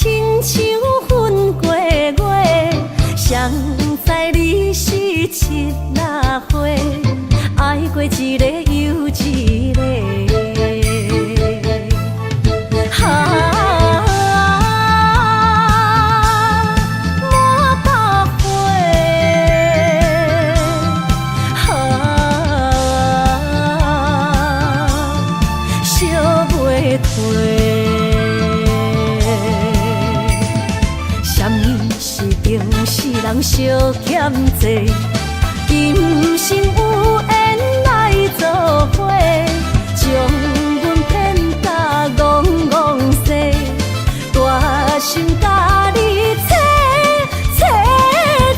亲像分过月，谁知你是七那花，爱过一个又一个。人相欠债，今生有缘来作伙，将阮骗甲戆戆西，大心甲你切切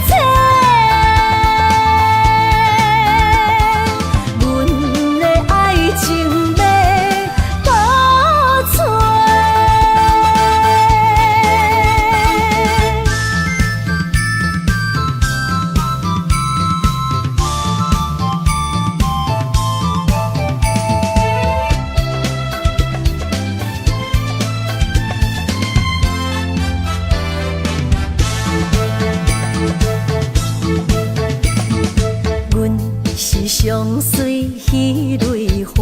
切，阮的爱情要倒找。相随彼蕊花，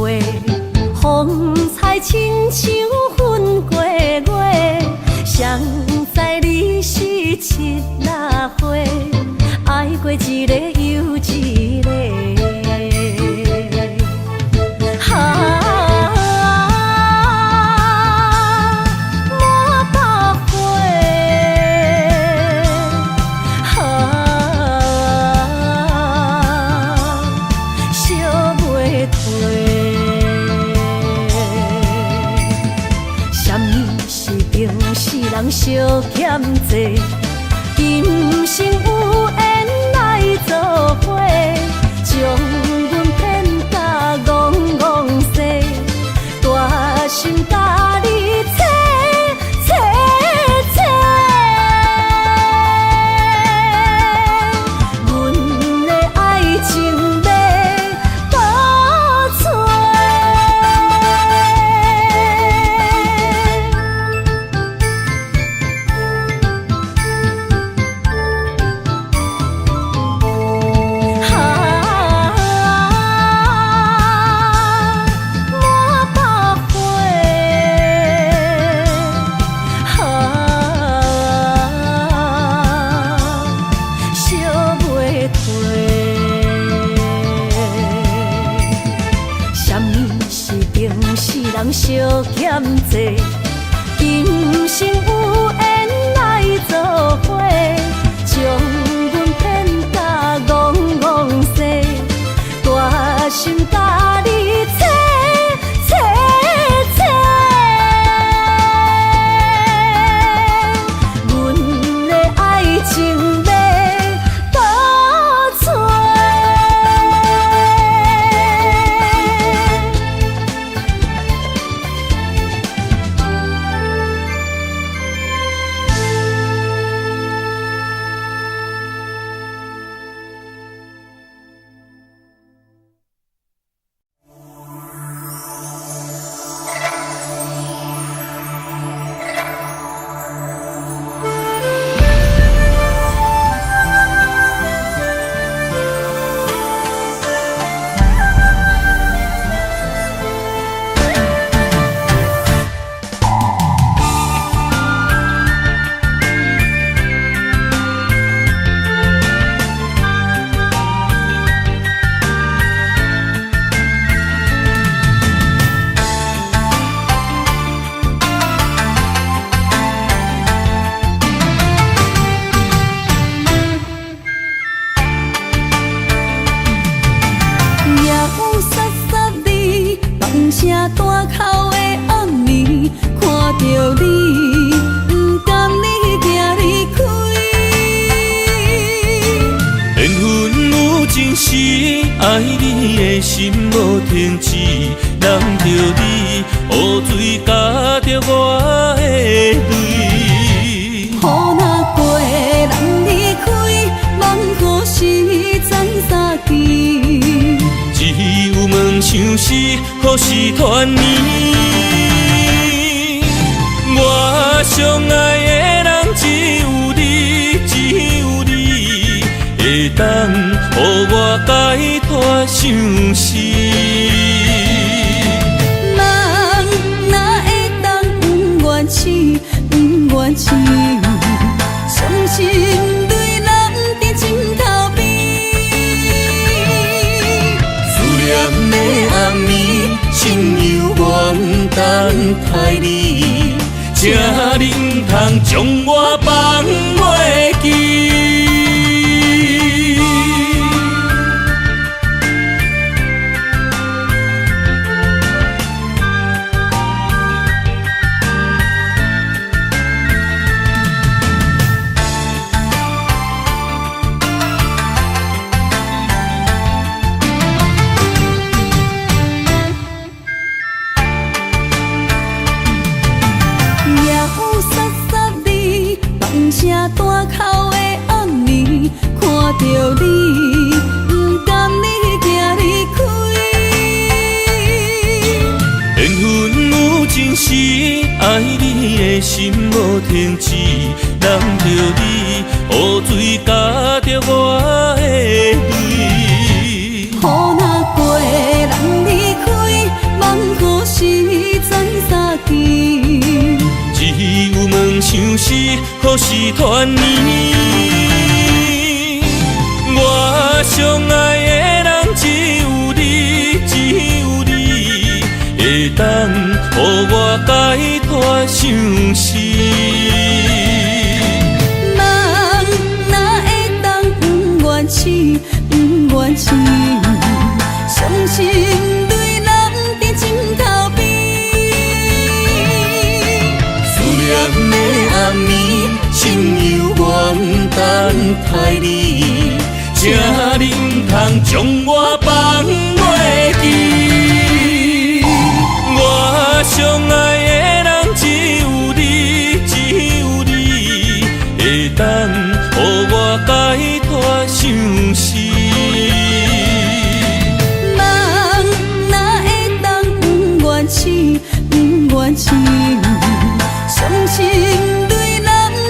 风采亲像分过月，谁知你是七那花，爱过一个又一个。人相欠债，今生有缘来作伙，将阮骗甲戆戆西，大心甲你切切切，阮的爱情要倒找。人相欠债，今生有缘来作伙，将阮骗甲戆戆西，大心甲你切切切，阮的爱情要倒找。声大口的暗暝，看着你，不甘你行离开。缘分有真实，爱你的心无停止，人着你，雨水加着我的泪。雨若过，人离开，望雨时暂三更。只有梦想是，可是团圆。我相爱的当予我解脱相思。梦哪会当不愿醒，不愿醒，伤心对人伫枕头边。思念的暗暝，心犹原等待你，才能通将我放袂记。声大口的暗暝，看着你，不甘你行离开。缘分有真实，爱你的心无停止，人着你，雨水加着我的泪。雨若过，人离开，梦雨时怎相见？只有问相思，何时团圆？我相爱的人只有你，只有你，会当予我解脱相思。梦哪会当不愿醒，不愿醒，伤心对人伫枕头边。的暗暝，心犹原等待你，才能通将我放袂记。我相爱的人只有你，只有你，会当予我解脱相思。梦哪会当不愿醒，不愿醒。伤心对人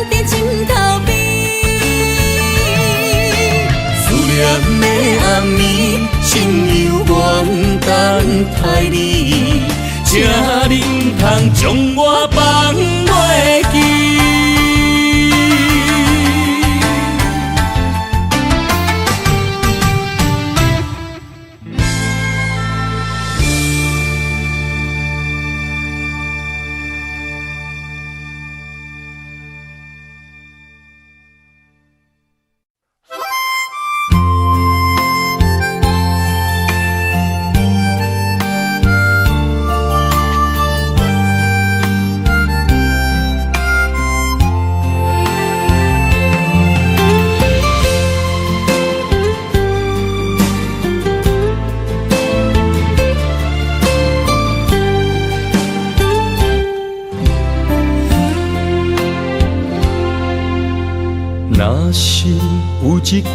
伫枕头边，思念的暗暝，心犹原等待你，才能通将我放袂记。若是有一天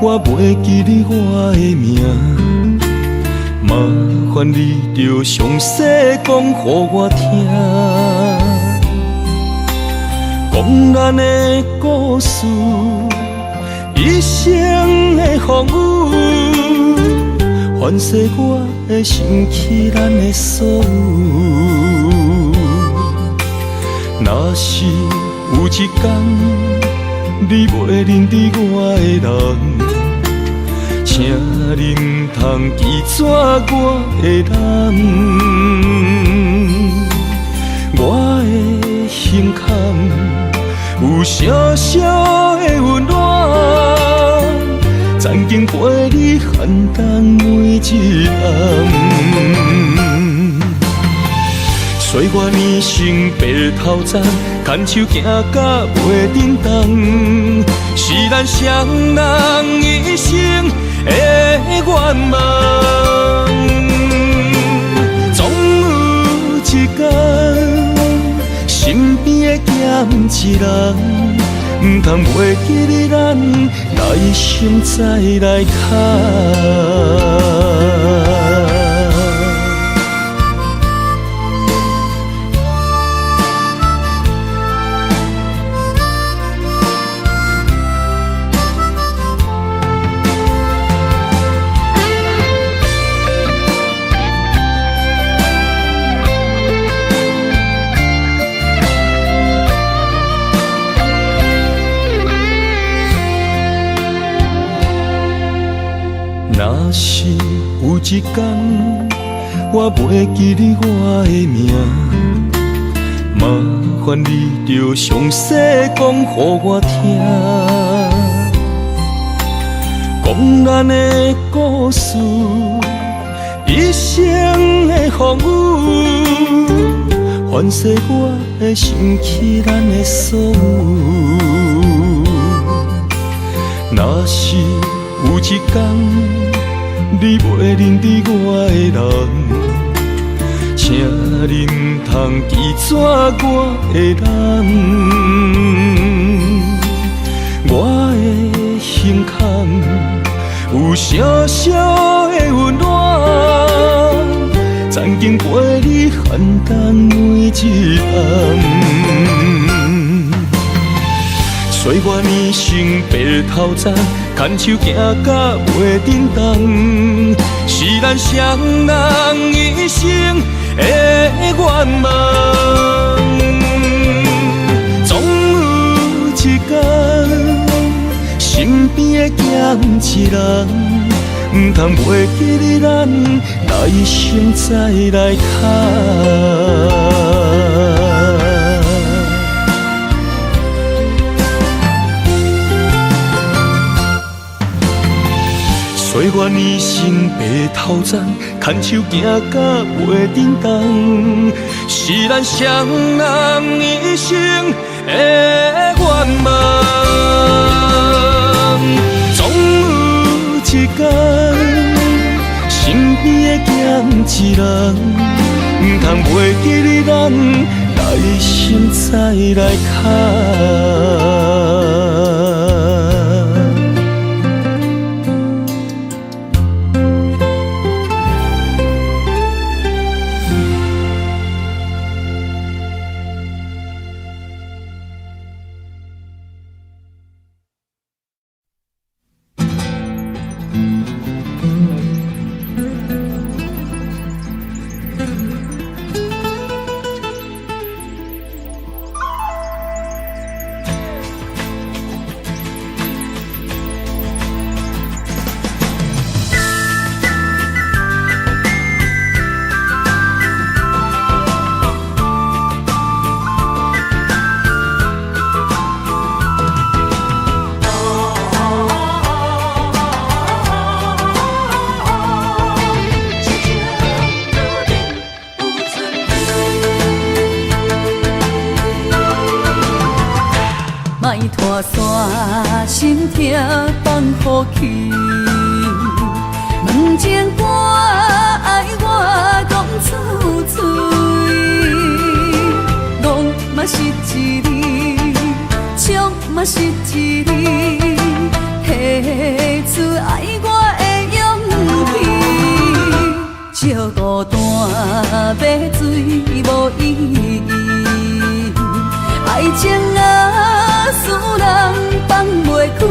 我袂记你我的名，麻烦你着详细讲予我听，讲咱的故事，一生的风雨，反噬我会想起咱的所有。若是有一天，你袂认得我的人，请恁通记住我的人。我的心坎有小小的温暖，曾经陪你寒冬每一暗。岁月年成白头鬃，牵手行到袂振动，是咱双人一生的愿望。总有一天，身边的咸一人，唔通袂记得咱来生再来卡。若是有一天我袂记你我的名，麻烦你着详细讲予我听，讲咱的故事，一生的风雨，反噬我的想起咱的所有。若是有一天你袂认得我的人，请你唔通记住我的人。我的心坎有小小的温暖，曾经陪你寒冬每一暗。岁月年成白头鬃，牵手行到袂振动，是咱双人一生的愿望。总有一天，身边的咸一人，唔通袂记你咱来生再来谈。岁月年成白头鬃，牵手行到袂振动，是咱双人一生的愿望。总有一天，身边的咸一人，唔通袂记你咱来生再来看。拖山心痛放乎去，问情歌爱我讲出嘴，戆嘛是一字，唱嘛是一字，提出爱我的勇气，照孤单要水无意义，爱情啊，使人放袂开，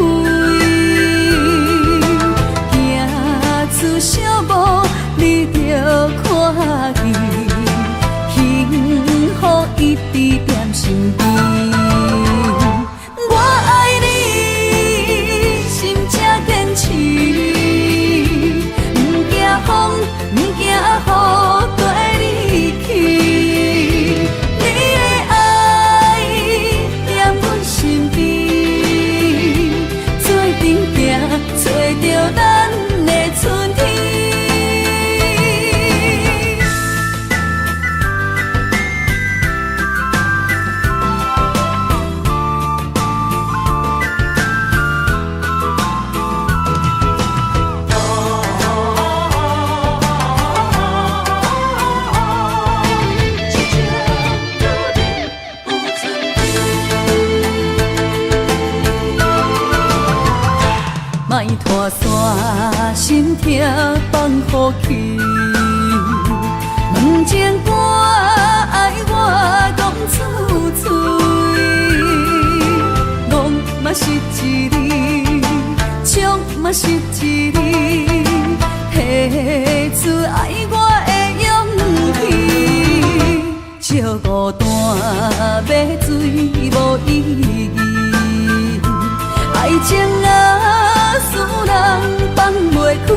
行出小步，你着看见，幸福一直踮身边。我爱你，心正坚持，不惊风，不惊雨，跟你去。你的爱踮阮身边，做阵行，找着咱的春天。莫拖山心痛放乎去，问情歌爱我讲出嘴，戆嘛是一字，唱嘛是一字，提出爱我的勇气，照孤单要水无意义，爱情啊，使人放袂开。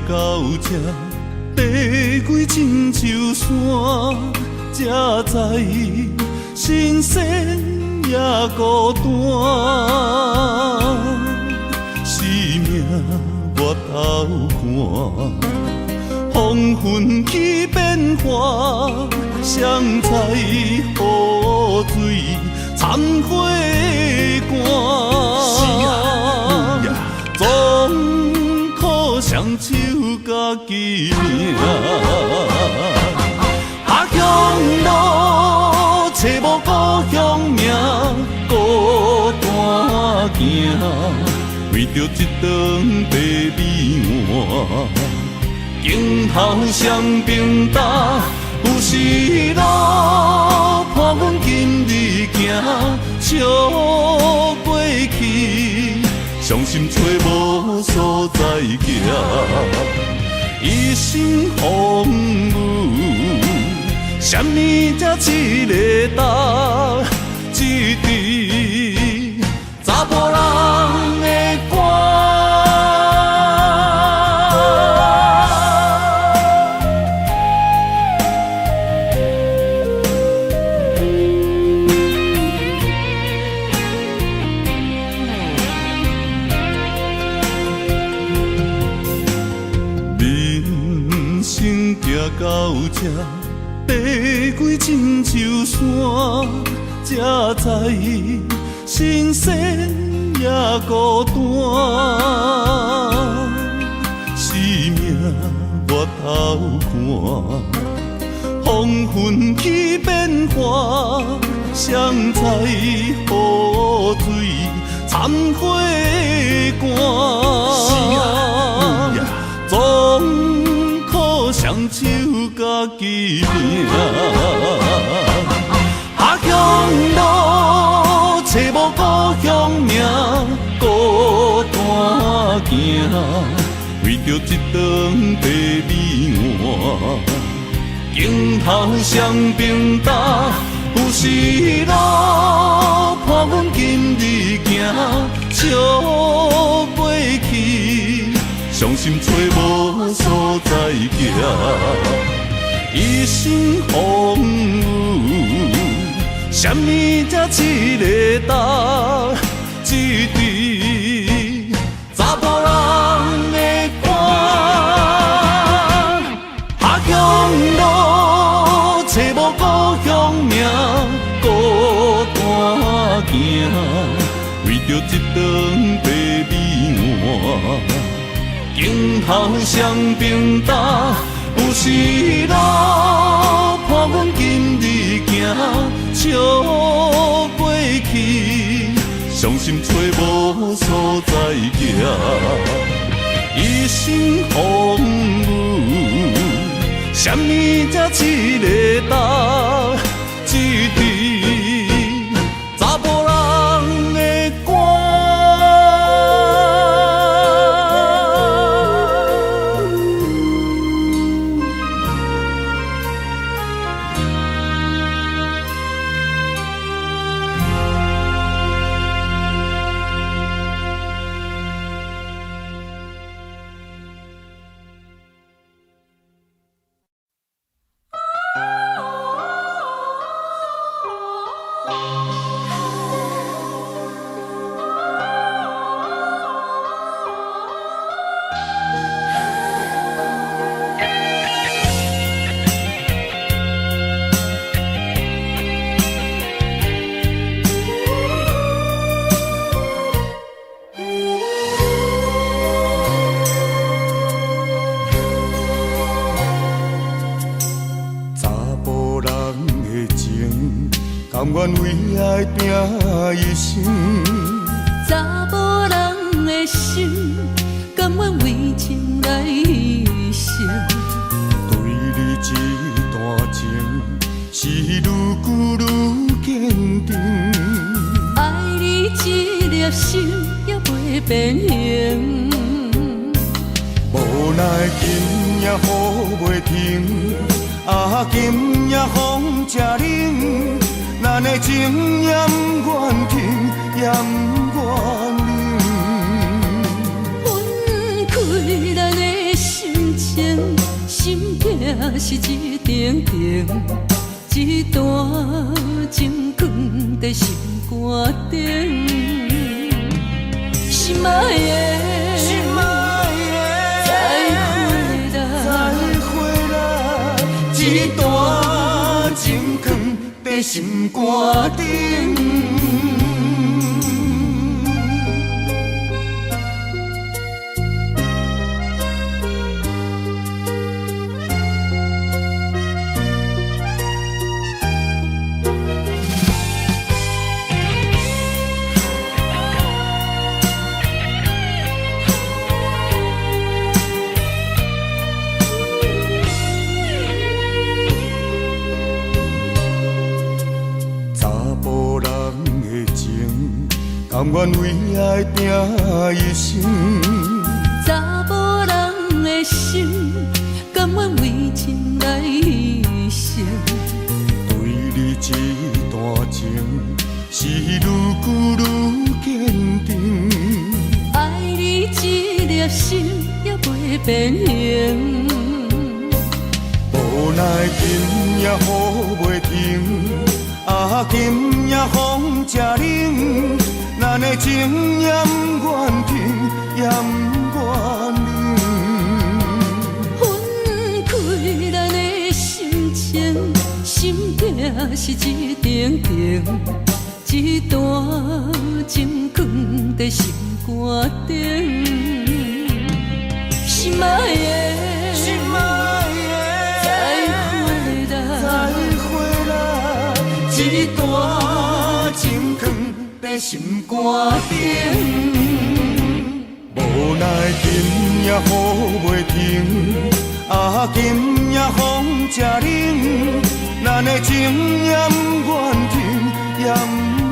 到这，地归亲像山，才知新鲜也孤单。生命我头看，黄昏起变化，谁知雨水掺火寒。总靠双手家己拼。下乡路，找无故乡名，孤单行，为着一顿白米碗。今后双平搭，有时路伴阮今日行，笑过去，伤心找无所在行。一生风雨，什么才一个答？一支查甫人的歌。到这，地归亲像山，才知新鲜也孤单。生命我头看，黄昏起变化，谁知雨水掺火寒。总靠双手家己拼。下乡路，找无故乡名，孤单行，为着一顿白米碗。今后双平搭，有时路伴阮今日行，笑过去，伤心找无所在行。一生风雨，什么才一个答？一支查甫人的歌。下乡路，找无故乡名，孤单行，为着一顿白米碗。今后双平搭，有时路伴阮今日行，笑过去，伤心找无所在行。一生风雨，什么才一个答？一支查甫人的歌。甘愿为爱拼一生，查某人的心，甘愿为情来牺牲。对你这段情，是愈久愈坚定。爱你这粒心也袂变形。无奈今夜雨袂停，今夜风正冷。咱的情也不愿停，也不愿冷。分开咱的心，心痛是一重重，一段情放在心肝顶。心爱的，再回来，一段情放在心肝顶。甘愿为爱拼一生，查某人的心，甘愿为情来牺牲。对你这段情，是愈久愈坚定。爱你一粒心也袂变形，无奈今夜雨袂停，今夜风正冷。咱的情也不愿停，也不愿冷。分开咱的心情，心痛是一重重，一段情放在心肝顶。心爱的，再回来，一段情放在心肝顶。无奈今夜雨袂停，今夜风正冷。咱的情也不愿停，也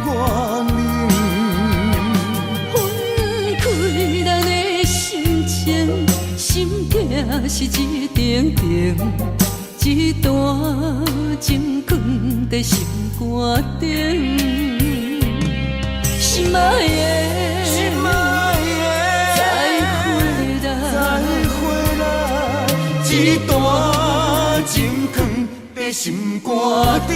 不愿冷。分开咱的心情，心痛是一重重，一段情放在心肝顶。心爱的，再回来，一段情放在心肝顶。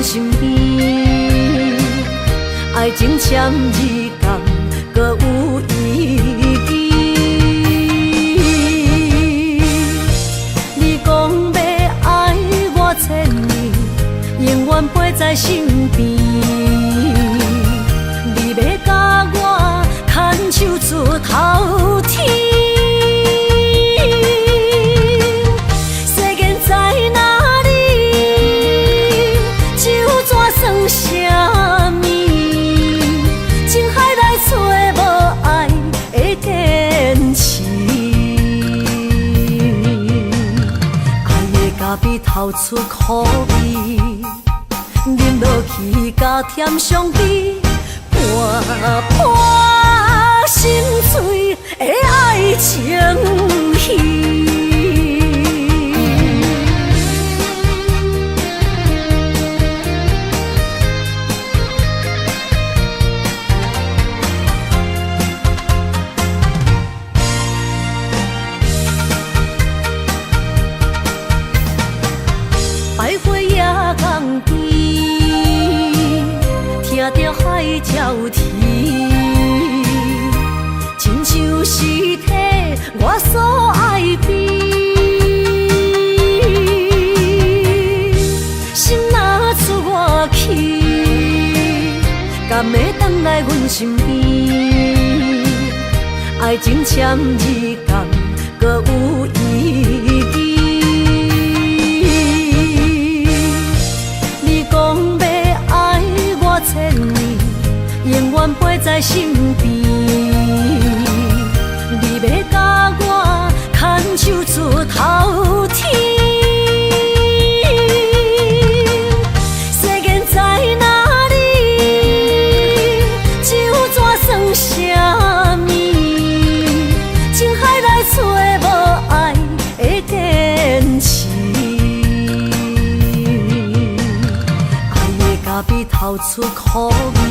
身边，爱情签字工，搁有意义。你讲要爱我千年，永远陪在身边。你要甲我牵手出头天。 啥物？情海来找无爱的坚持，爱的咖啡透出苦味，饮落去加添伤悲，伴伴心碎的爱情戏。 海鸟天，亲像是体我所爱的。心若出我去，敢会返来阮身边？爱情签字间，搁有意义。你讲要爱我千年，永远陪在身边。你要甲我牵手出头天，世间在哪里？就怎算什么？情海内找无爱的坚持，爱的咖啡透出苦味，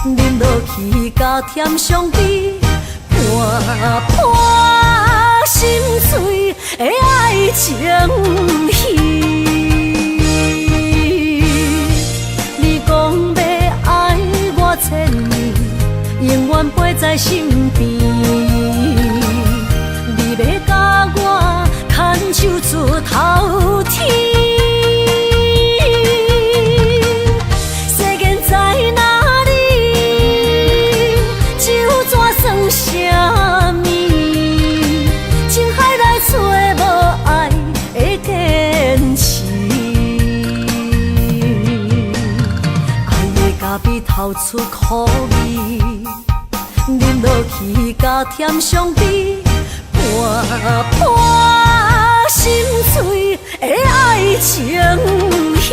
饮落去甲甜相比，伴伴心碎的爱情戏。你讲要爱我千年，永远陪在身边。你要甲我牵手出头天，世间在哪里？就怎算什么？情海内找无爱的坚持，爱的咖啡透出苦味，饮落去甲甜相比，伴伴心碎的爱情戏。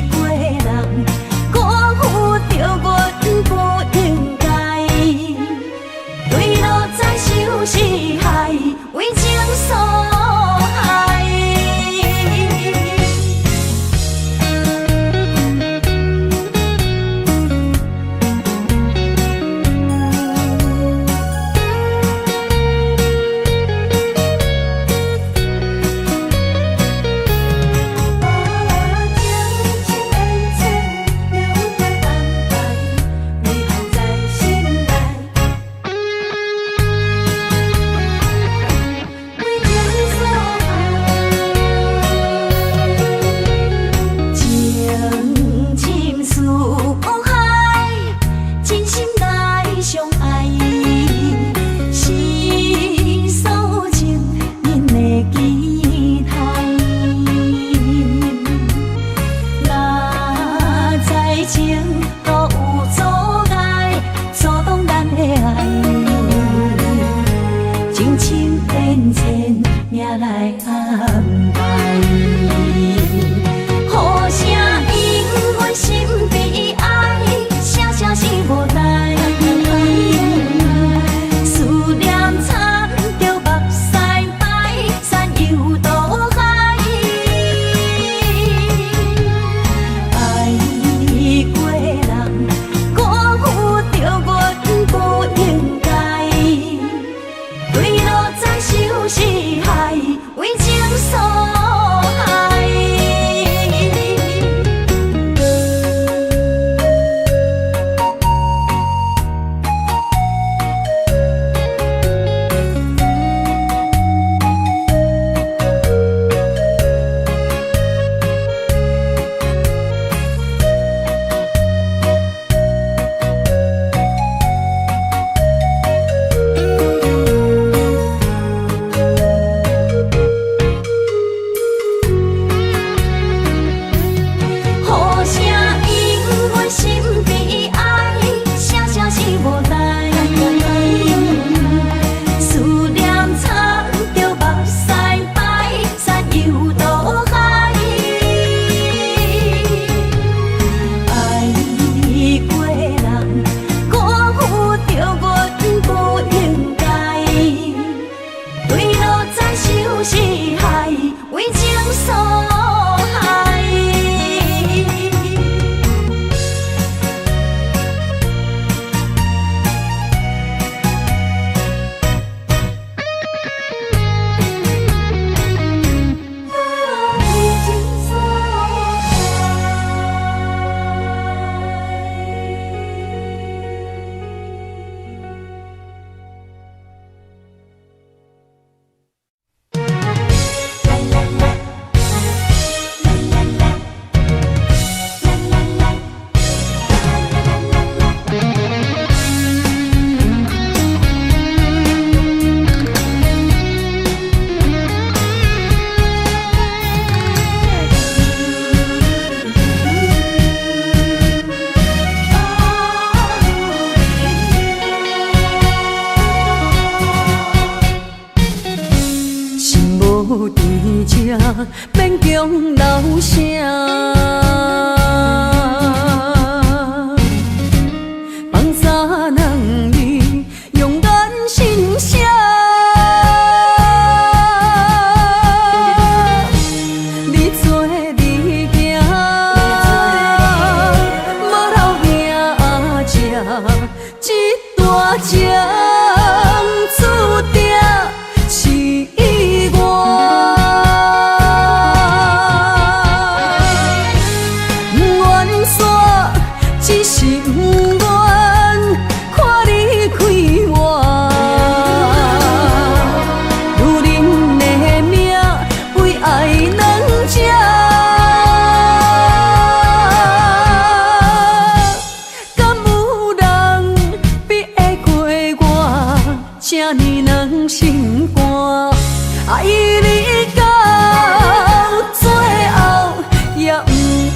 过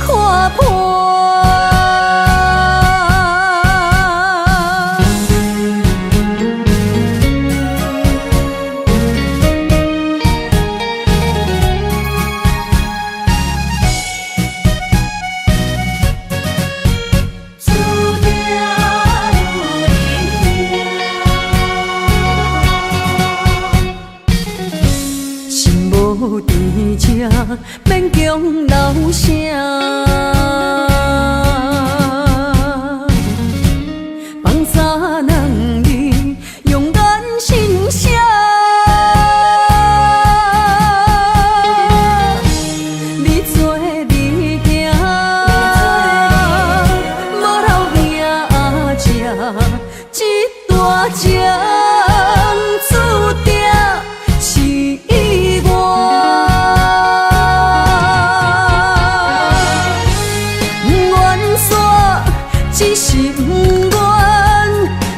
看破。无伫这，免强留声。放三人儿用眼心声，你做你行，无留命食，一大江注定是。只是不愿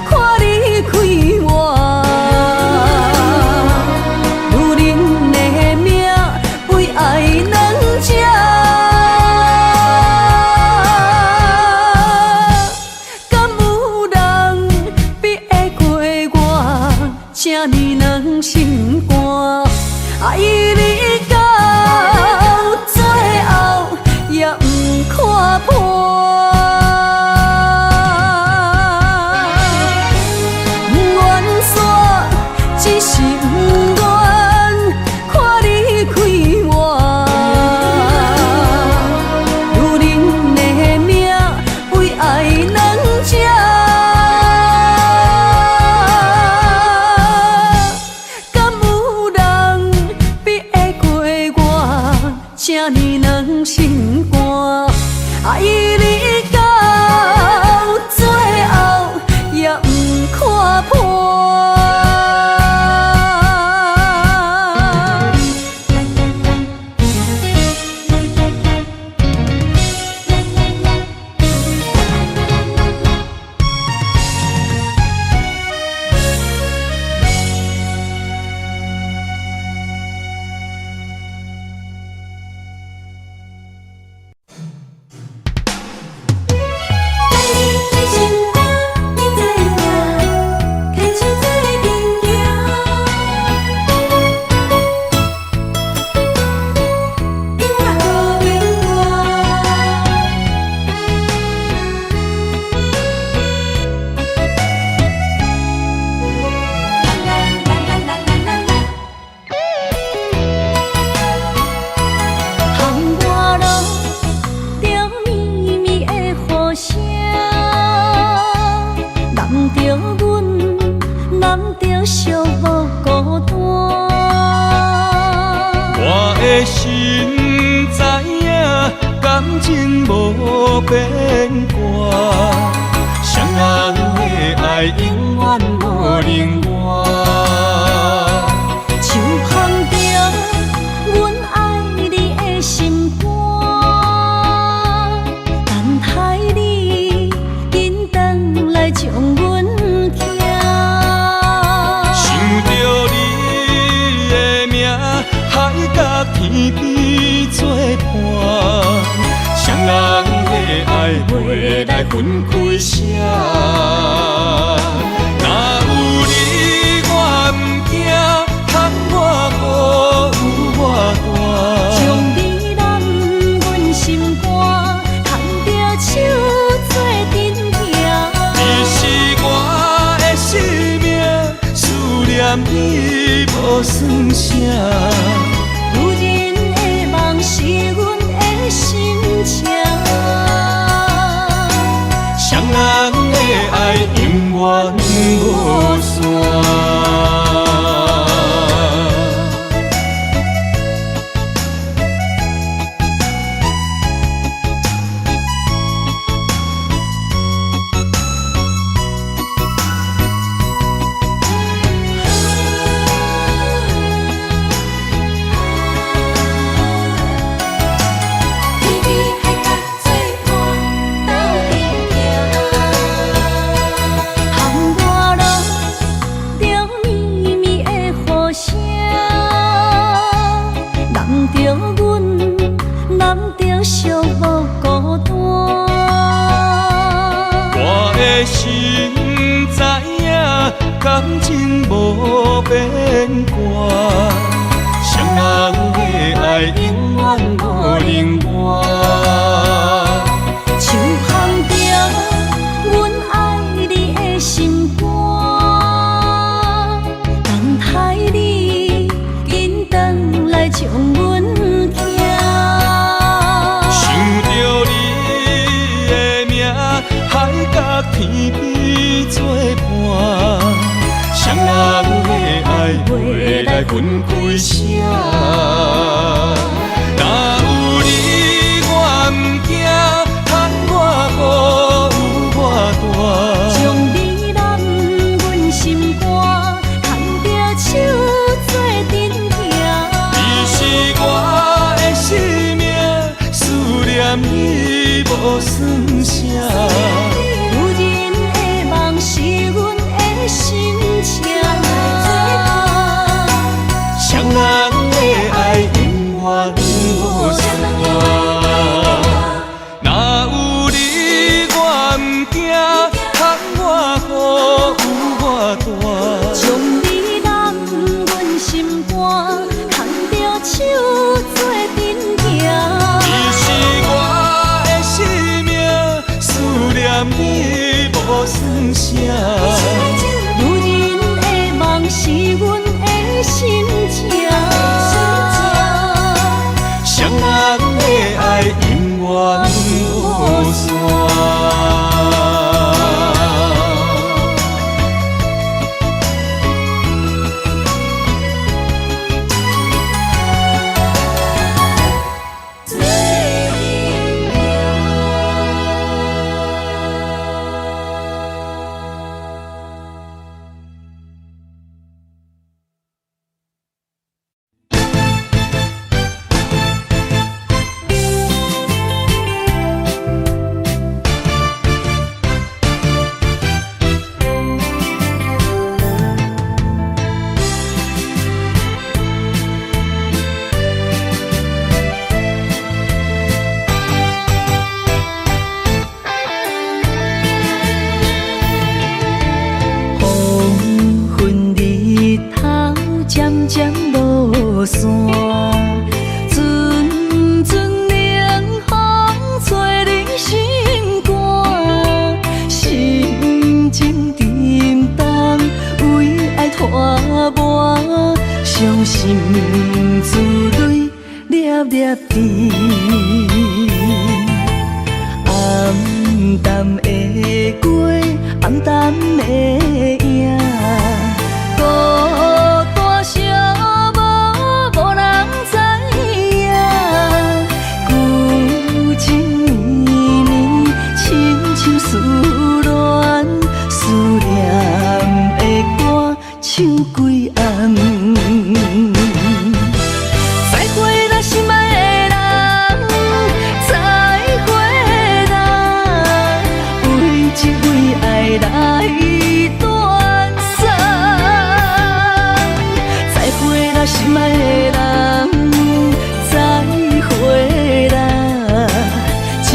看你开我，女人的命为爱两只，敢有人比会过我这呢软心肝？爱你到最后也不看破。只是不愿看你开我，女人的命为爱两只，敢有人比会过我这呢软心肝？爱你到最后也不看破。心知影，感情无变卦，双人的爱永远无冷漠。就放着阮爱你的心肝，等待你紧转来将阮听。想着你的名，海甲天边作伴，双人的爱袂来分开声。若有你我不惊，窗外雨有偌大。将你揽阮心肝，牵着手做阵行。你是我的生命，思念你无算啥。女人的梦是阮的心情，双人的爱永远无散。含感情无变卦，双人的爱永远无冷漠。像放着阮爱你的心肝，等待你紧转来将阮惊。想着你的名，海角天边作伴，双人的爱袂来分开声。若有你我毋惊，喊我好有我大。将你揽阮心肝，牵着手做阵行。你是我的生命，思念你无算啥。有人的梦是阮的心情，双人的爱永远无散。若有你我毋惊，喊我好有我大。将你揽阮心肝，牵着手做阵行。你是我的生命，思念你无算啥。有人的梦是阮的心情，双人的爱永远无散。渐落山，阵阵凉风吹人心肝，心情沉重，为爱拖磨，伤心珠泪粒粒滴。暗淡的月，暗淡的影。思恋，思念的歌唱几暗。再会啦，心爱的人，再会啦，为情为爱来断送。再会啦，心爱的人，再会啦，一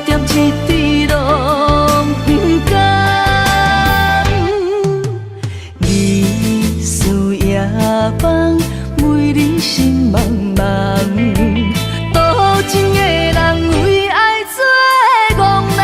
点一滴落。梦，每日心茫茫，多情的人为爱做憨人。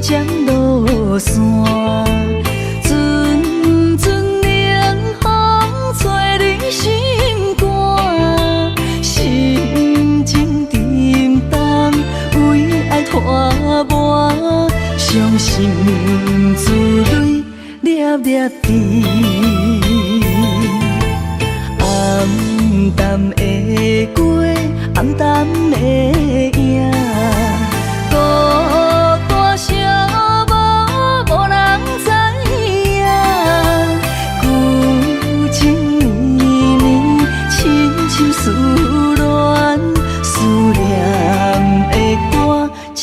渐落山，阵阵凉风吹人心肝，心情沉重，为爱拖磨，伤心珠泪粒粒滴。暗淡的月，暗淡的影。孤单寂寞，无人知影。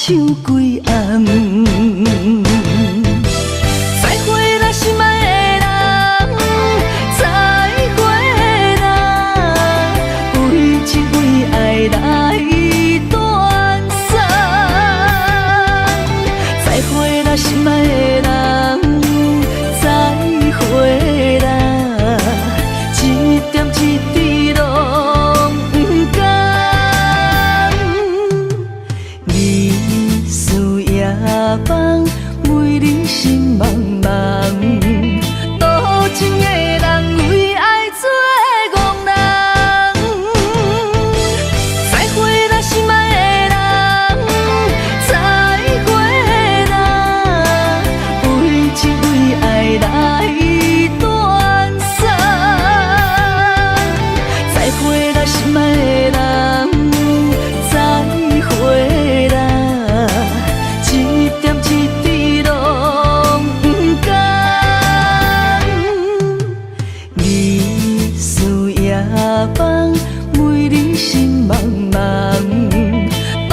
唱几暗。再会啦，心爱的人，再会啦，为这位爱来断送。再会啦，心爱的人，再会啦，一点一滴拢不甘。日思夜梦，为你心茫茫，多情的人为爱做憨人。再会啦，心爱的人，再会啦，为这位爱来断送。再会啦，心爱的人，再会啦，一点一滴拢不甘。日思夜梦，为你心茫茫，多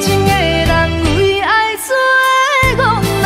情的人为爱做憨人。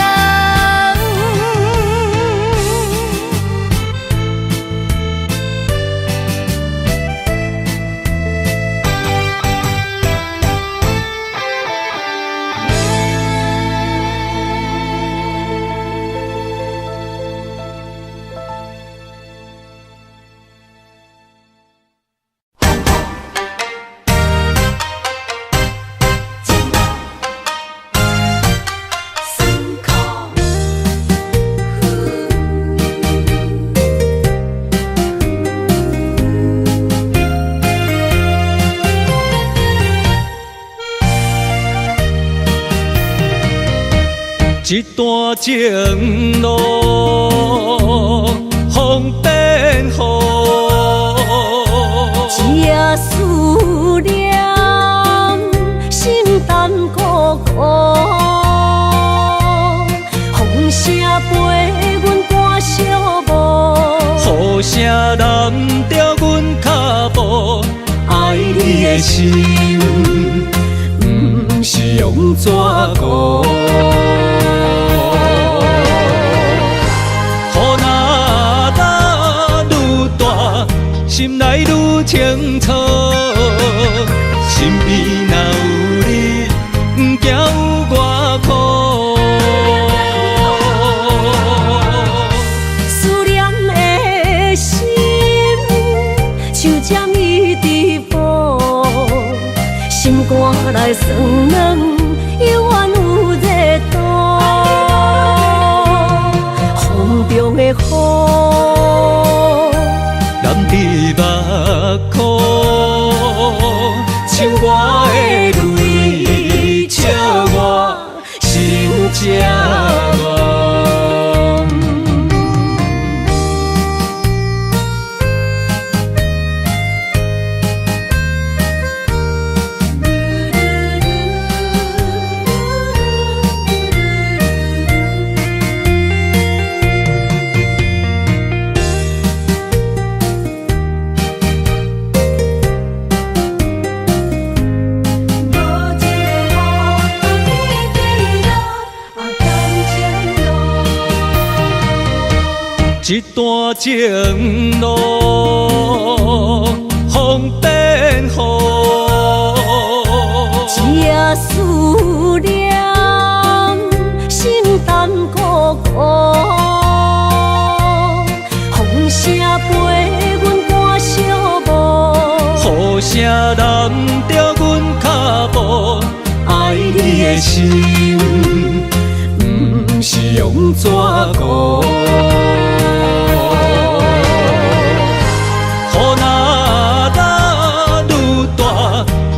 一段情路，风变雨，一夜思念，心淡苦苦。风声陪阮赶小步，雨声淋着阮脚步，爱你的心，不是用纸糊。心内愈清楚，心边若有你，不惊有我苦。思念的心，像针伊直补，心肝内酸软，犹原有热度。风中的雨，滴目眶，像我的泪，笑我心这乱。一段情路，风变雨，一夜思念，心淡苦苦。风声陪阮赶小步，雨声淋着阮脚步，爱你的心，不是用纸糊。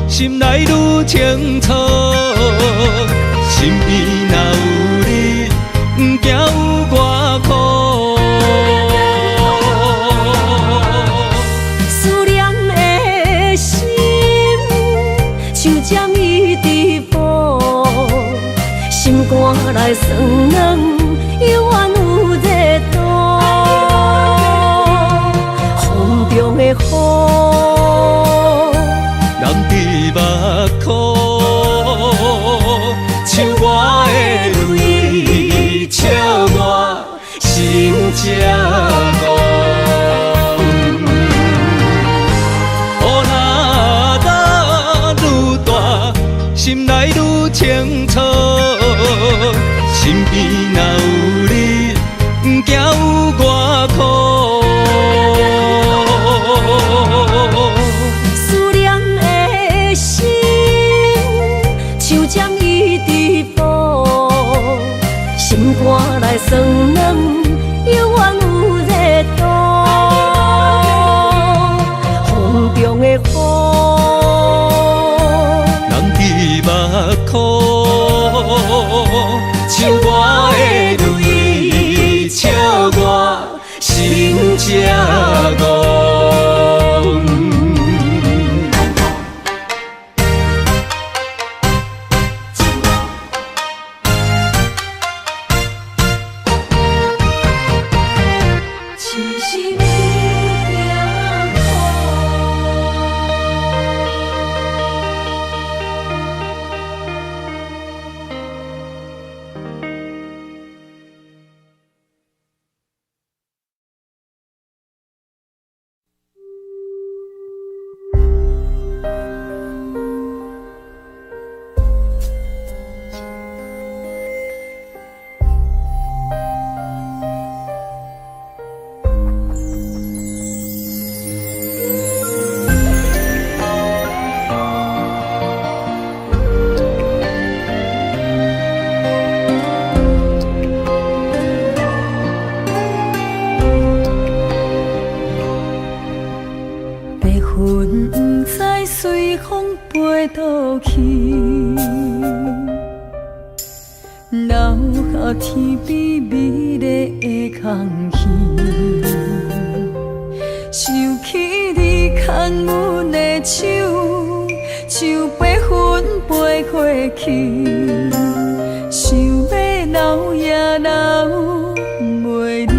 心内愈清楚，心边若有你，不惊有我苦。思念的心，像针伊直补，心肝内酸软，犹原有热度。风中的雨，目眶，像有清楚，身边若有你，不惊有我苦。思念的心，像将伊直播，心肝内酸软，犹原有热度。风中的雨，人伫目眶，像我的泪，笑我心这戆。只是你惊白云不知随风飞倒去，留下天边美丽的空气。想起你牵阮的手，像白云飞过去，想要留也留袂离。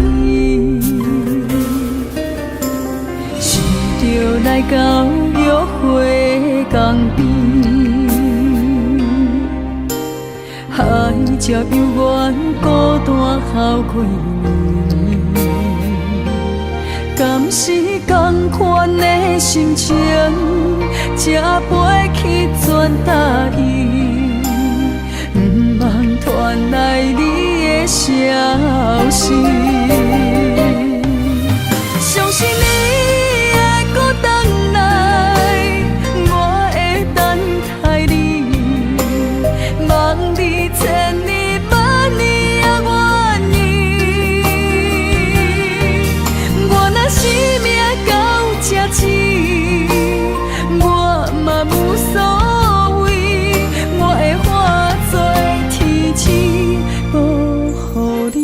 想着来到约会江边，海才犹原孤单好几年。敢是同款的心情，才飞去全答应，不茫传来你的消息。相信你会搁回来，我会等待你，望你千年万年也愿意。我若生命到这止，我嘛无所谓，我会化作天使保护你。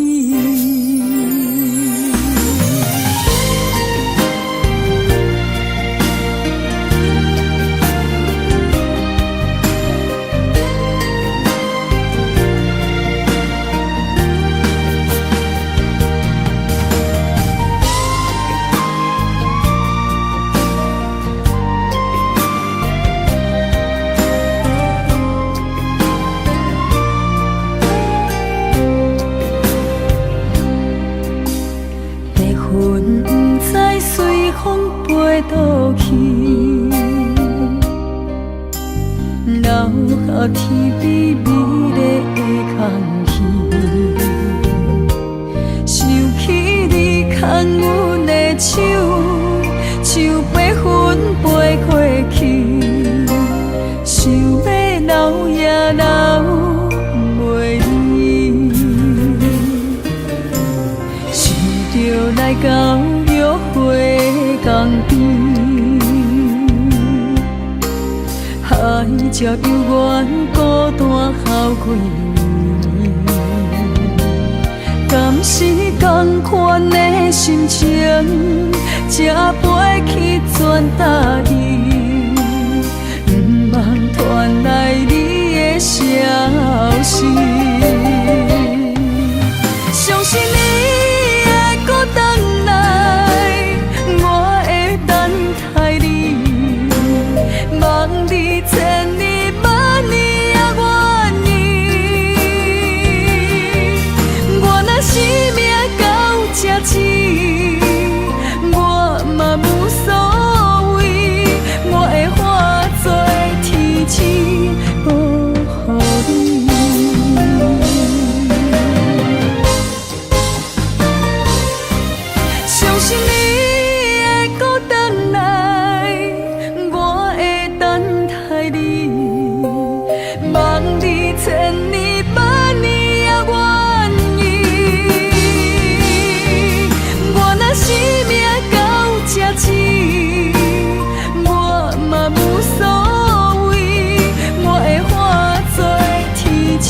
白云不知随风飞倒去，留下天边美丽的空气。想起你牵阮的手，像白云飞过去，想要留也留袂离。想着来到约会江边，海才犹原孤单好几年。敢是同款的心情，才飞去全答应，不茫传来你的消息。相信你会搁回来，我会等待你，望你千年万年也愿意。我若生命到这止，我嘛无所谓，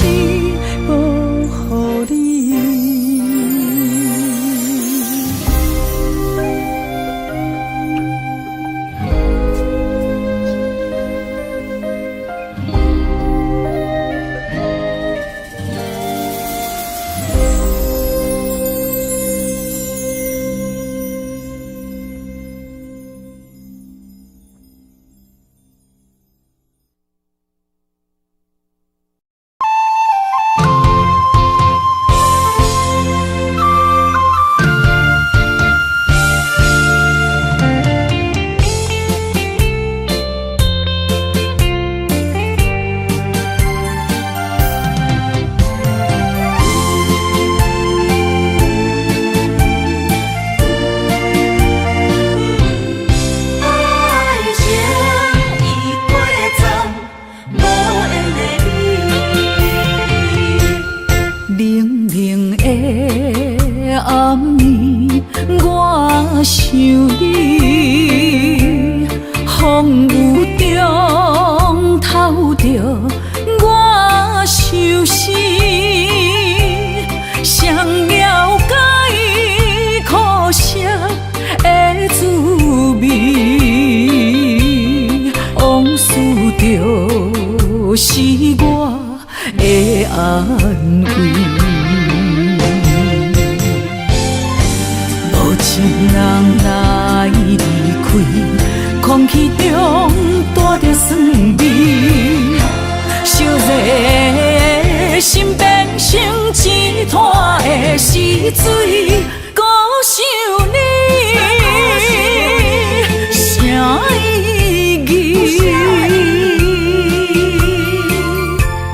是无予你。想你，风雨中透着我相思，谁了解苦涩的滋味？往事就是我的安慰。情人来离开，空气中带着酸味，烧热心变成一滩的死水，孤想你，啥意义？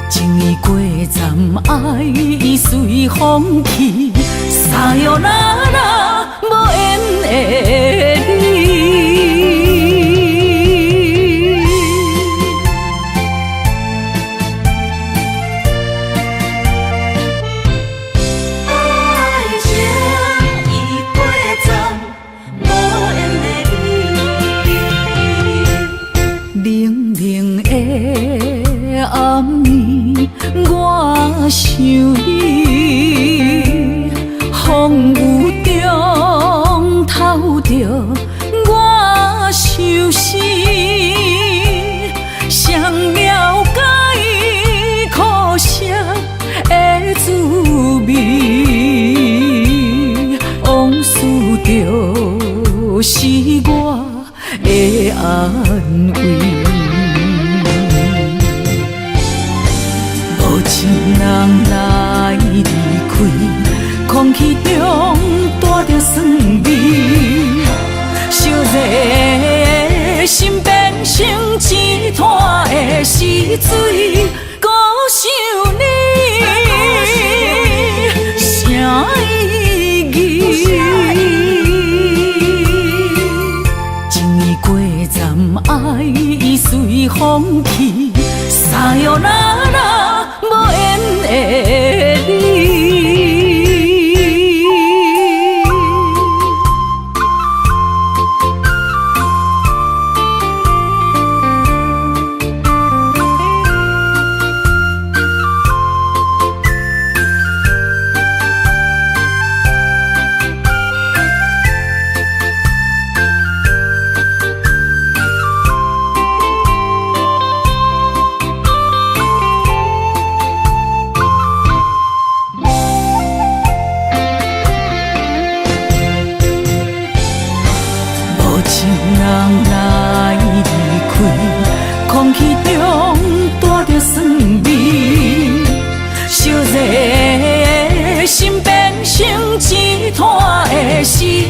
情已过站，爱已随风去，撒哟那拉。无缘的你，爱情已过站，无缘的你。冷冷的暗暝，我想你，风雨中透着我相思，谁了解苦涩的滋味？往事就是我的安慰。无情人来离开，空气中带着酸味，烧热心变成一滩的死水，孤想你，啥意义？情已过站，爱已随风去，撒哟那拉，无缘的你。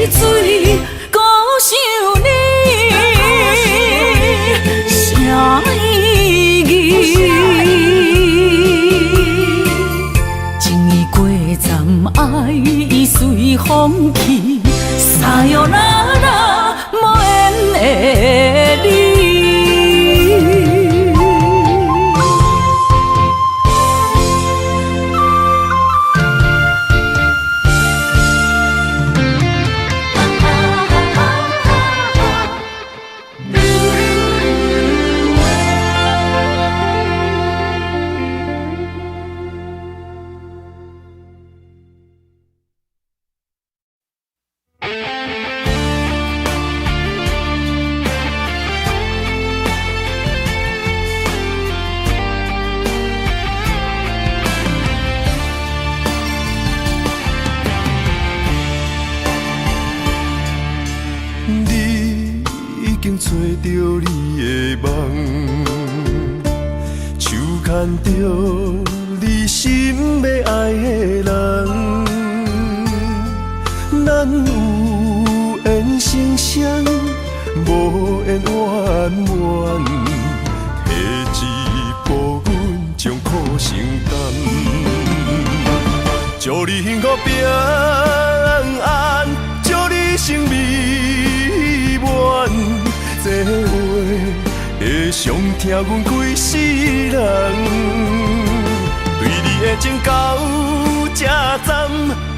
水，孤想你，啥意义？情已过站，爱已随风去，撒哟那拉，无缘的你。着你的梦，手牵着你心要爱的人，咱有缘成双，无缘怨怨，提一步阮将苦承担，祝你幸福平安，祝你生美满，这话会伤疼阮规世人，对你的情到这站，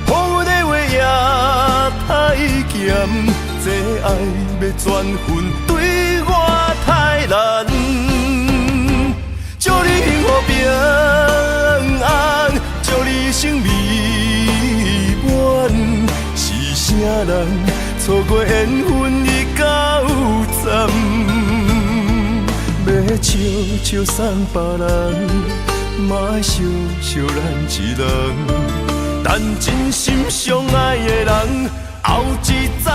好阮的话也太咸，这爱要转分对我太难，祝你幸福平安，祝你生美满，是啥人错过缘分已到站，要笑笑送别人，嘛爱惜惜咱一人，但真心相爱的人后一站。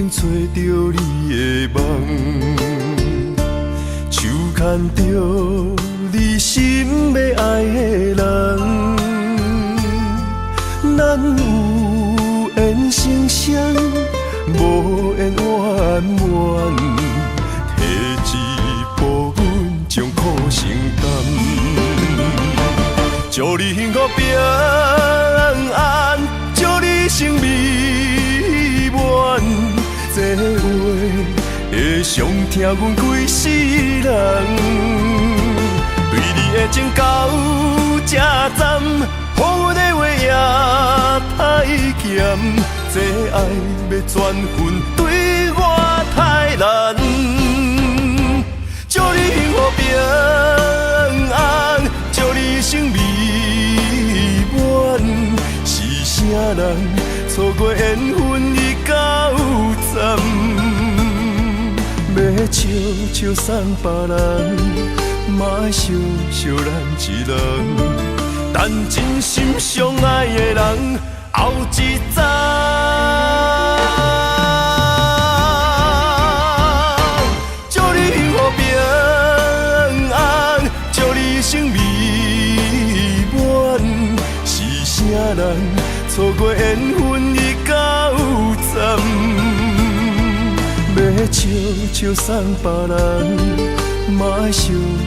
找着你的梦，手牵着你心要爱的人，咱有缘成双，无缘怨怨，提一步阮将苦承担，祝你幸福平安，祝你生美满，这话会伤疼阮规世人，对你的情到这站，好阮的话也太咸，这爱要转分对我太难，祝你幸福平安，祝你生美满，是啥人错过缘分已到站，要笑笑送别人，嘛爱惜惜咱一人，但真心相爱的人后一站。祝你幸福平安，祝你生美满，是啥人错过缘分已到站，要笑笑送别人，嘛爱惜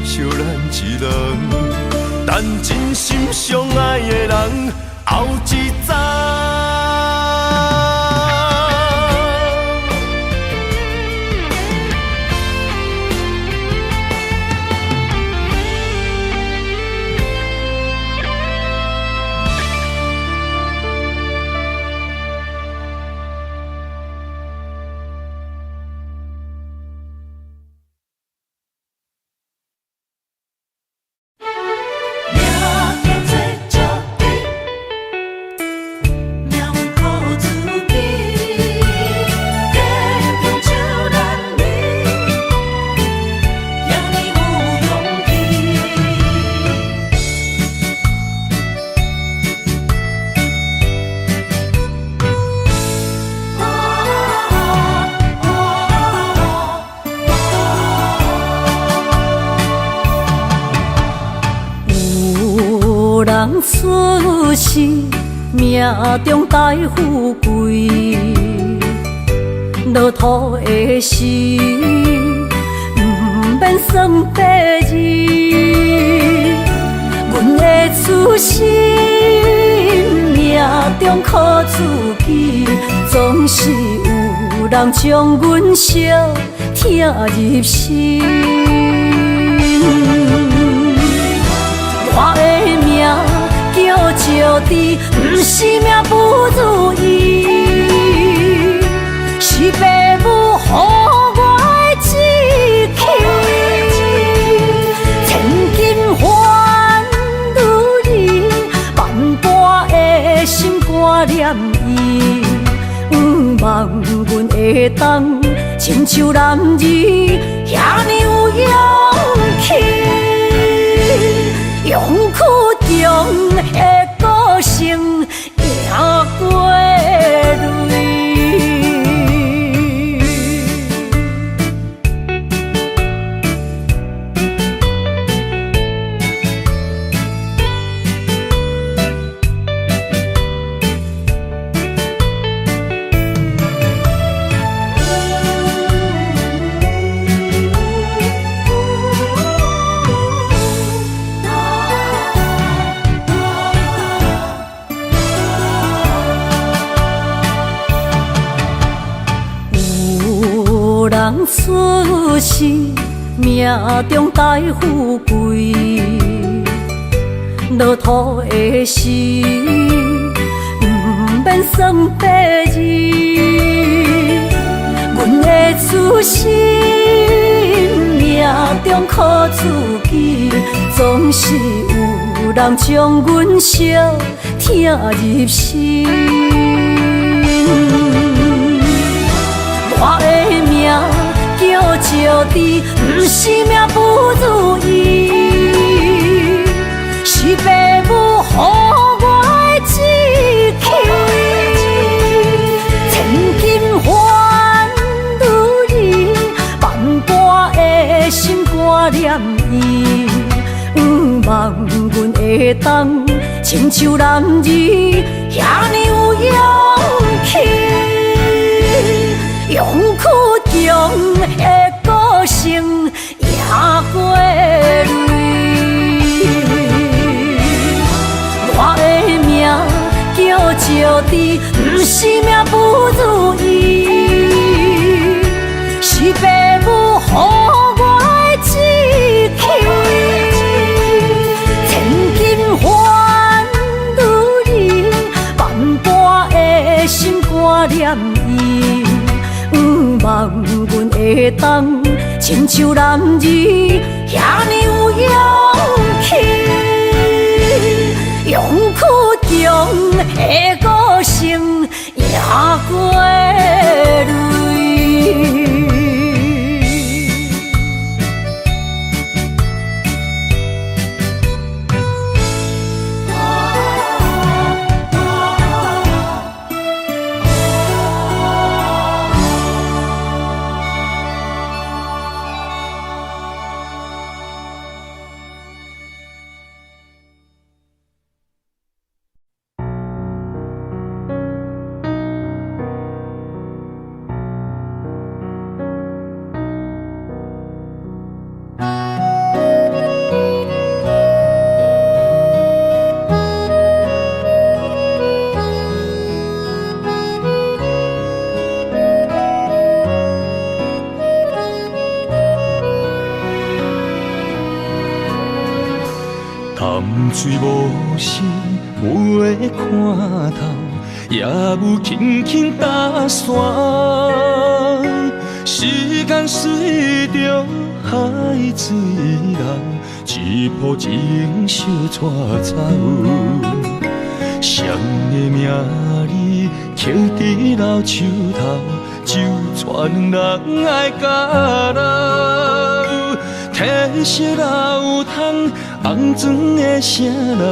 惜咱一人，但真心相爱的人后一站。出世命中带富贵，落土的时，不免算白字。阮的出身命中苦自己，总是有人将阮惜听入心。我的命叫石地，不是命不如意，是会当亲像男儿遐尼有勇气，勇气中的个性赢过泪。人出世，命中带富贵，落土的时，不免算白字。阮的出身，命中靠自己，总是有人将阮惜疼入心。我的命叫石地，不是命不如意，是父母予我的志气。千金换如意，万般的心肝念伊，望阮会当亲像男儿遐尼有勇气。勇气中的个性赢过泪，我的命叫石地，不是命不如意，是父母予我的志气。千金换如意，万般的心肝念伊。望阮会当亲像男儿遐尼有勇气，勇气中的个性赢过泪。淡水无心，袂看透，也有轻轻打散。时间随着海水流，一步情小带走。谁的名字刻伫老树头，就全人爱甲老。褪色老窗，红砖的城楼，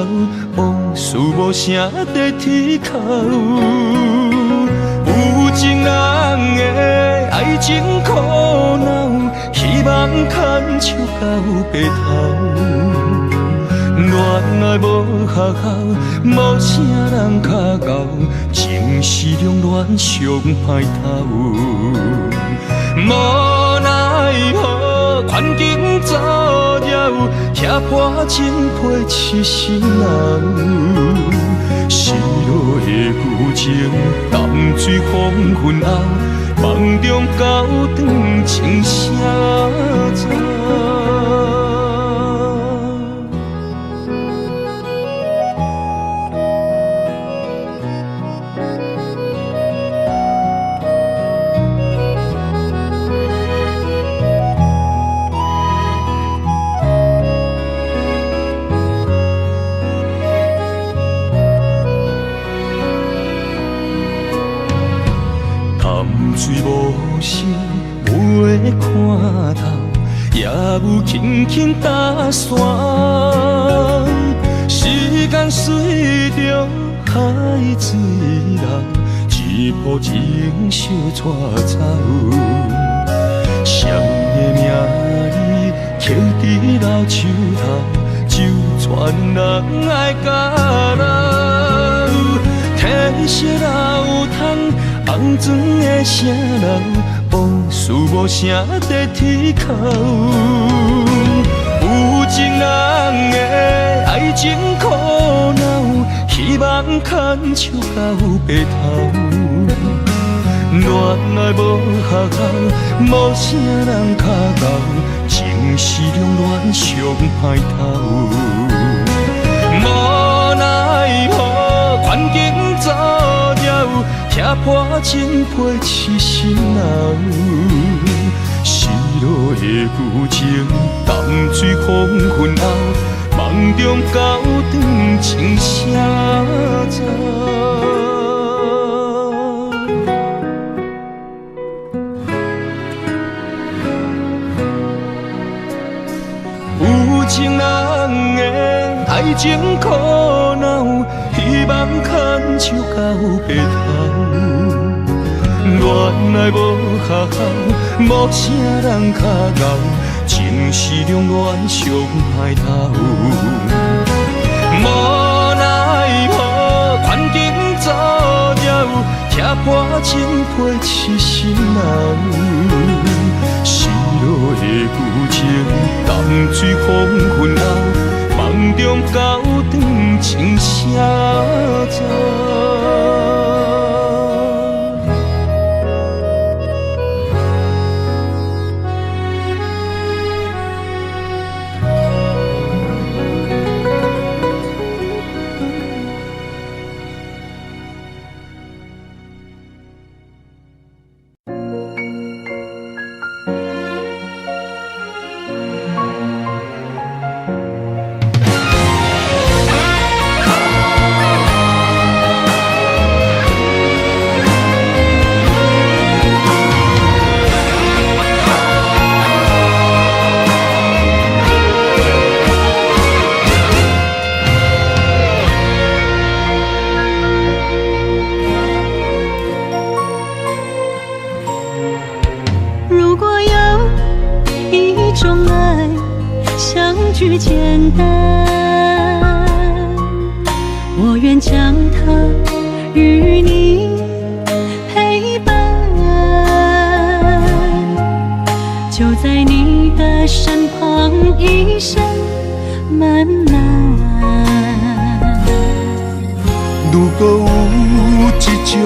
往事无声在天口。有情人的爱情苦恼，希望牵手到白头。恋爱无学校，无啥人较敖，情是两恋上歹头。无奈何，环境造谣，拆破情批痴心人。失落的旧情，淡水黄昏后，梦中高长情声走。淡水无轻打散。时间随着海水流，一步情相带走。谁的名字刻在老树头，就全人爱甲留。褪色老窗，红砖的城楼，无事无声在天口。有情人的爱情苦恼，希望牵手到白头。恋爱无学校，无啥人脚到，情是中恋上歹头。无奈何环境造谣，踢破真配痴心脑。失落的旧情，淡水风云后，梦中高长情谁知？有情人的爱情苦恼，希望牵手到白头。恋爱无学校，无啥人脚到，情是中恋上歹头。无奈何环境造谣，踢破真配痴心脑。失落的旧情，淡水风云后，梦中高长情谁知？句简单，我愿将它与你陪伴，就在你的身旁，一生慢慢。如果有一种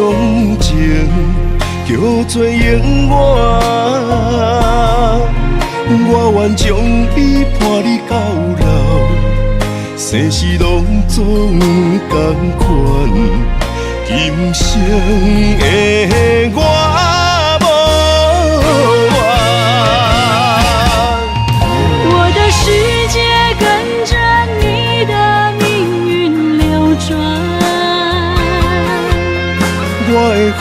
情叫做永远，我愿将伊伴你到老，生死拢总同款。今生的我无怨，我的世界跟着你的命运流转，我的血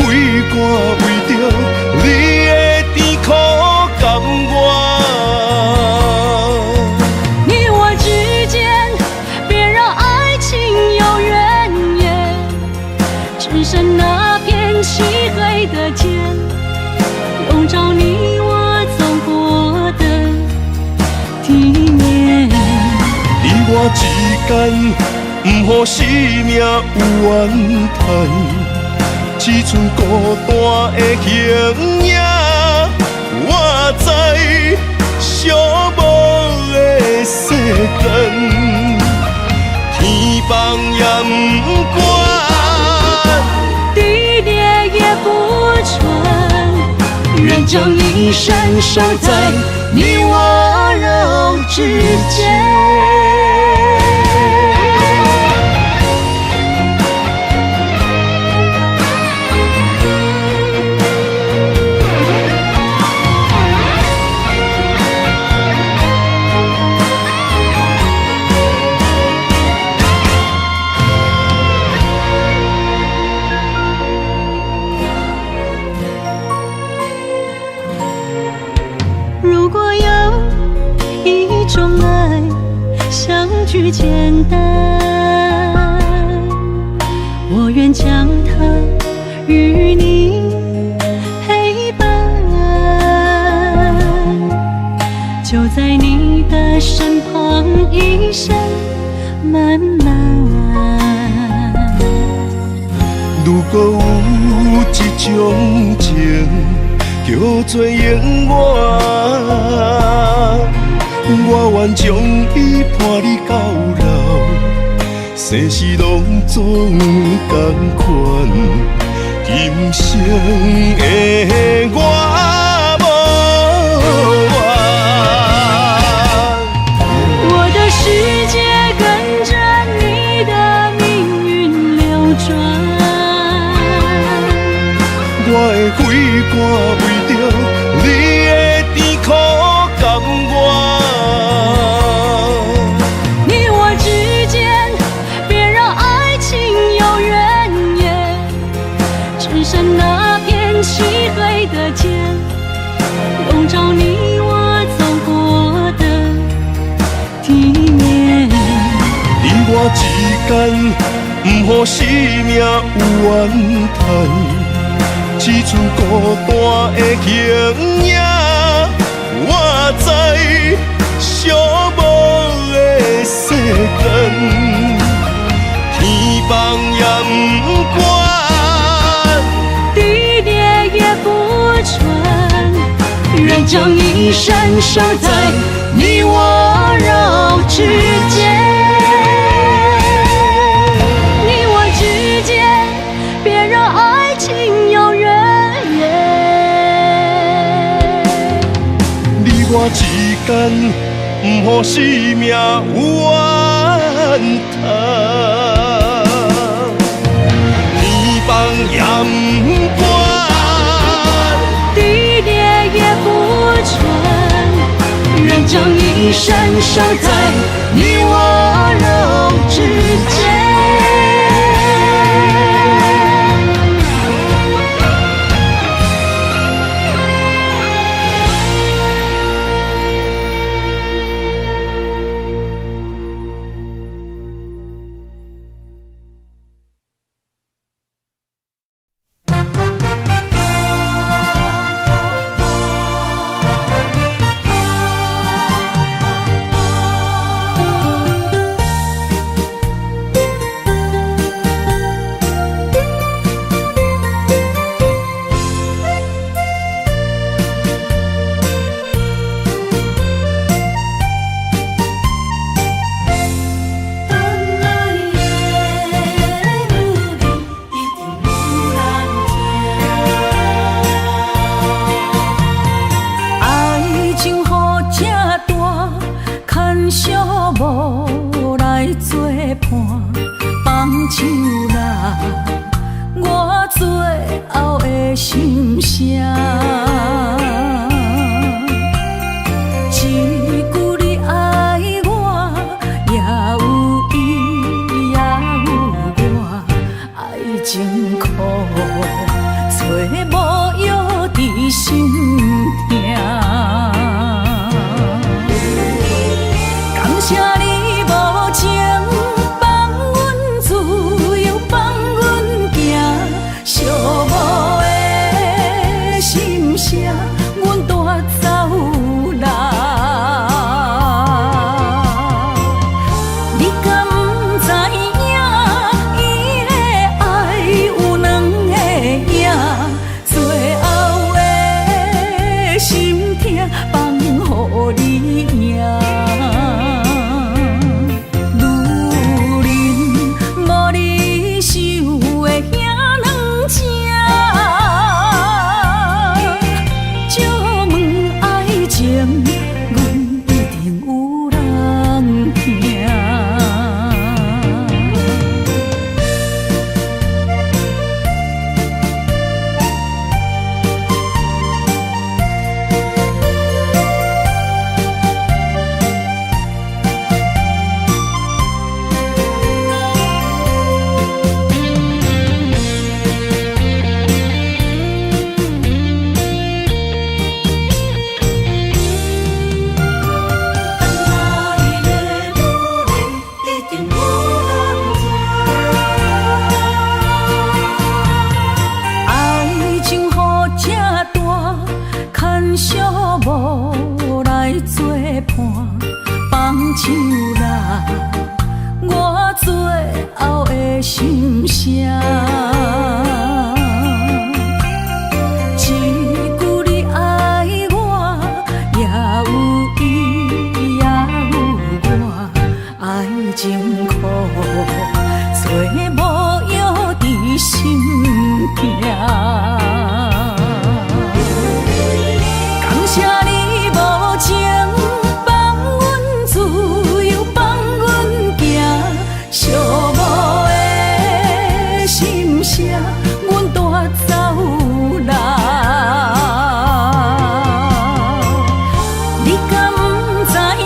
汗为着你的甜苦甘愿。只剩那片漆黑的天，笼罩你我走过的地面。你我之间，不予生命有怨叹，只剩孤单的形影。我知寂寞的世间，天放也不管。地裂也不穿，愿将一生守在你我肉之间。如果有一种句简单，我愿将它与你陪伴，就在你的身旁，一生慢慢。如果有一种情叫做永远，我愿将伊伴你到老，世事拢总同款，今生的我无怨。我的世界跟着你的命运流转，我的几肝为着你的甜苦甘愿。你我之间别让爱情有怨言，只剩那片漆黑的街，笼罩你我走过的地面。你我之间，不予生命有怨叹。只剩孤单的形影，我知寂寞的世间，天崩也不管，地裂也不穿，愿将一生守在你我肉之间。你我之间，别让爱情有怨言。你我之间，不予生命有怨叹。天崩也不管，地裂也不穿，愿将一生守在你我肉之间。一句你爱我，也有伊，也有我，爱情苦，做无药伫心痛。感谢你无情放阮自由，放阮行，寂寞的心声，阮带走人。你敢不知影，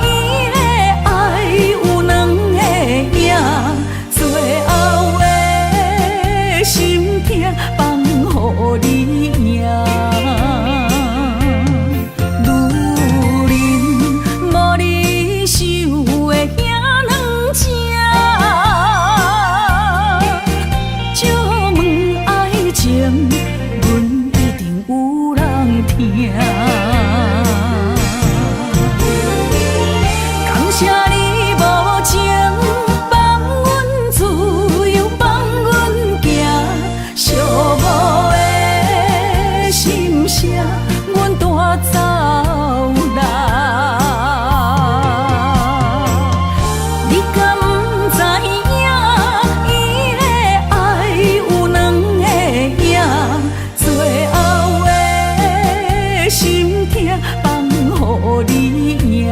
伊的爱有两个影，最后的心痛放予你赢。女人无你受的遐两只，借问爱情，阮一定有人听。感谢你无情放阮自由，放阮行，寂寞的心声，阮带走人。你敢不知影，伊的爱有两个影，最后的心痛放予你赢。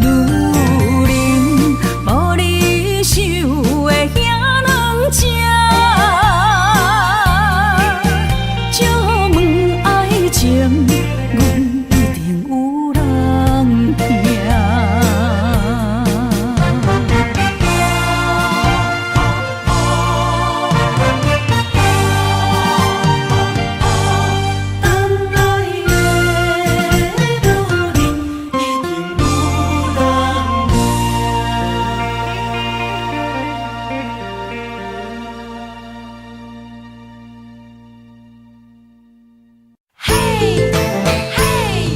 女人无你受的遐两只，借问爱情，阮一定有人听。等来的女人，一定有人嘿，嘿，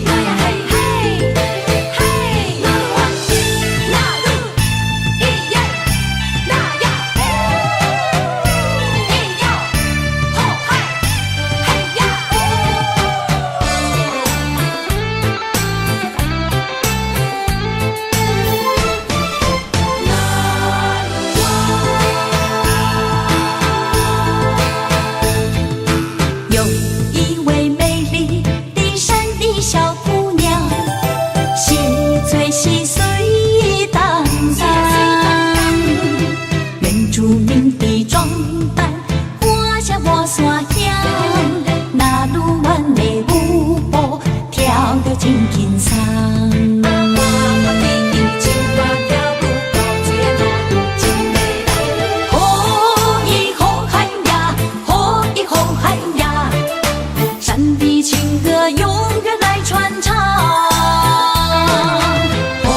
呀呀嘿嘿，嘿，那路啊，那路，咿耶，那呀，咿哟，吼嗨，嘿呀。有一位美丽的山的小姑娘，细嘴细碎当当，原住民的装扮，画下我所想，那鲁湾的舞步跳得真紧张。吼一吼嗨呀，吼一吼嗨呀，山的情歌永远来传唱。吼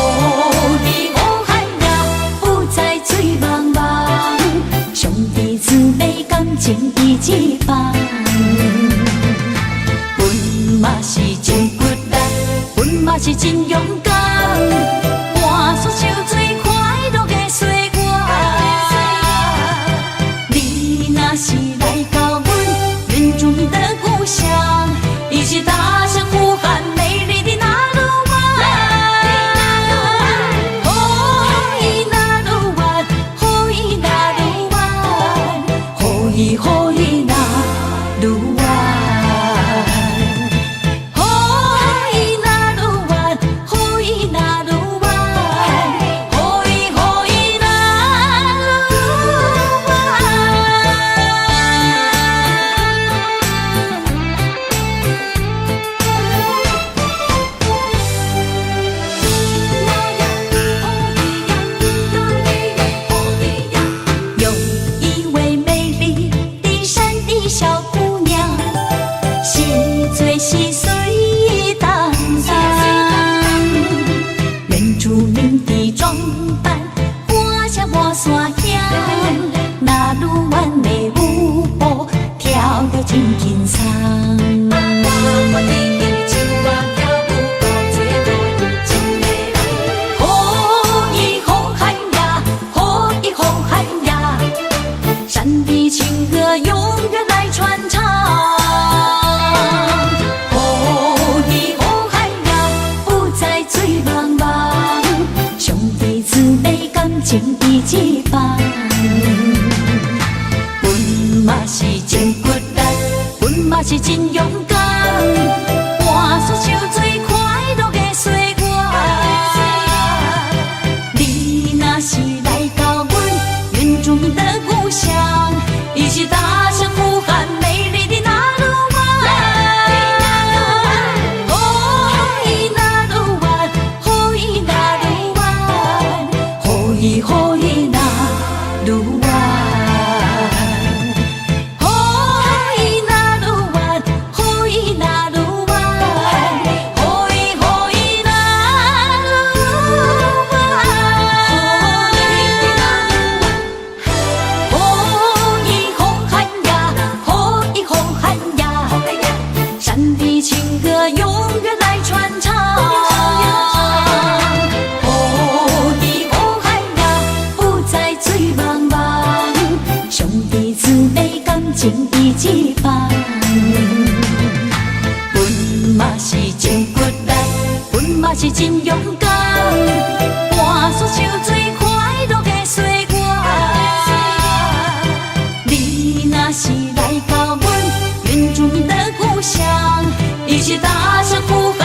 勇敢，伴诉秋水快乐的岁月。你若是来到阮原住民的故乡，一起大声呼。